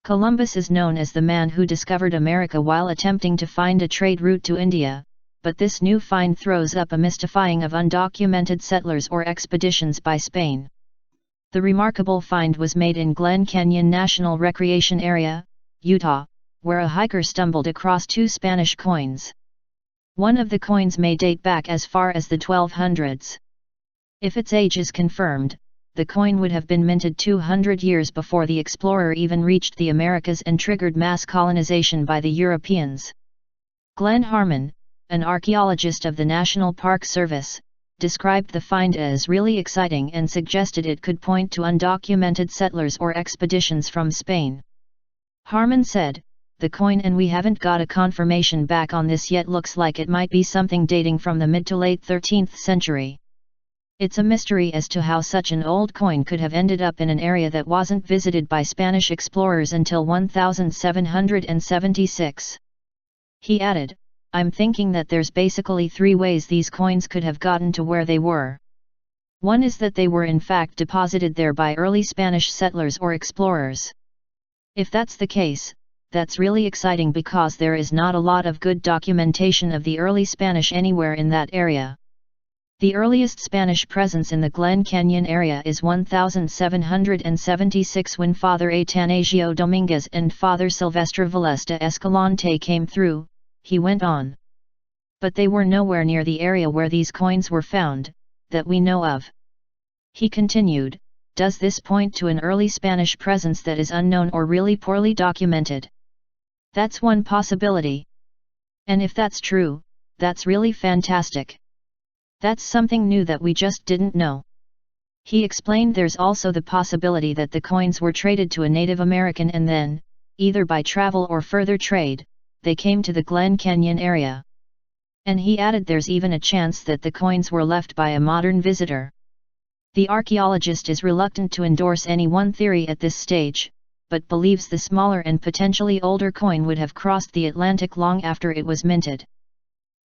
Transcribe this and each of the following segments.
Columbus is known as the man who discovered America while attempting to find a trade route to India, but this new find throws up a mystifying of undocumented settlers or expeditions by Spain. The remarkable find was made in Glen Canyon National Recreation Area, Utah, where a hiker stumbled across 2 Spanish coins. One of the coins may date back as far as the 1200s. If its age is confirmed, the coin would have been minted 200 years before the explorer even reached the Americas and triggered mass colonization by the Europeans. Glenn Harmon, an archaeologist of the National Park Service, described the find as really exciting and suggested it could point to undocumented settlers or expeditions from Spain. Harmon said, "The coin, and we haven't got a confirmation back on this yet, looks like it might be something dating from the mid to late 13th century. It's a mystery as to how such an old coin could have ended up in an area that wasn't visited by Spanish explorers until 1776. He added, "I'm thinking that there's basically 3 ways these coins could have gotten to where they were. One is that they were in fact deposited there by early Spanish settlers or explorers. If that's the case, that's really exciting because there is not a lot of good documentation of the early Spanish anywhere in that area. The earliest Spanish presence in the Glen Canyon area is 1776 when Father Atanasio Dominguez and Father Silvestre Velez de Escalante came through," he went on. "But they were nowhere near the area where these coins were found, that we know of." He continued, "Does this point to an early Spanish presence that is unknown or really poorly documented? That's one possibility. And if that's true, that's really fantastic. That's something new that we just didn't know." He explained there's also the possibility that the coins were traded to a Native American and then, either by travel or further trade, they came to the Glen Canyon area. And he added there's even a chance that the coins were left by a modern visitor. The archaeologist is reluctant to endorse any one theory at this stage, but believes the smaller and potentially older coin would have crossed the Atlantic long after it was minted.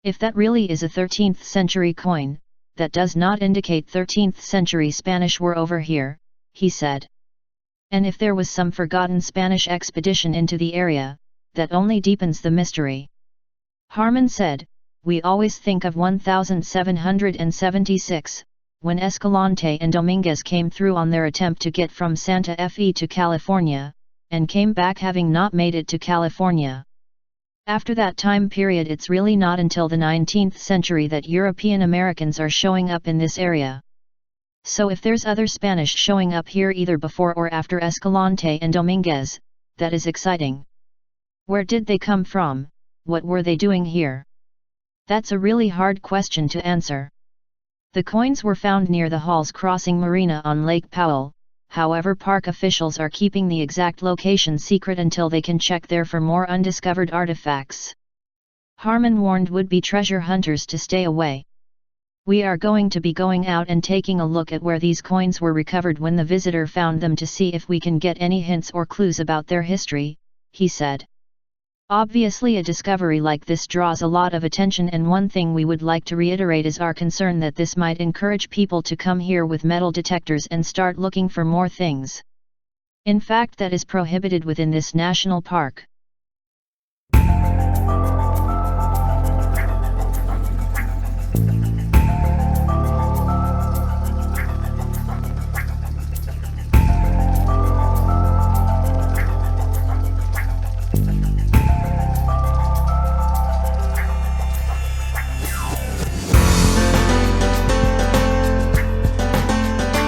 "If that really is a 13th century coin, that does not indicate 13th century Spanish were over here," he said. "And if there was some forgotten Spanish expedition into the area, that only deepens the mystery." Harmon said, "We always think of 1776, when Escalante and Dominguez came through on their attempt to get from Santa Fe to California, and came back having not made it to California. After that time period, it's really not until the 19th century that European Americans are showing up in this area. So if there's other Spanish showing up here either before or after Escalante and Dominguez, that is exciting. Where did they come from? What were they doing here? That's a really hard question to answer." The coins were found near the Halls Crossing Marina on Lake Powell. However, park officials are keeping the exact location secret until they can check there for more undiscovered artifacts. Harmon warned would-be treasure hunters to stay away. "We are going to be going out and taking a look at where these coins were recovered when the visitor found them to see if we can get any hints or clues about their history," he said. "Obviously, a discovery like this draws a lot of attention, and one thing we would like to reiterate is our concern that this might encourage people to come here with metal detectors and start looking for more things. In fact, that is prohibited within this national park.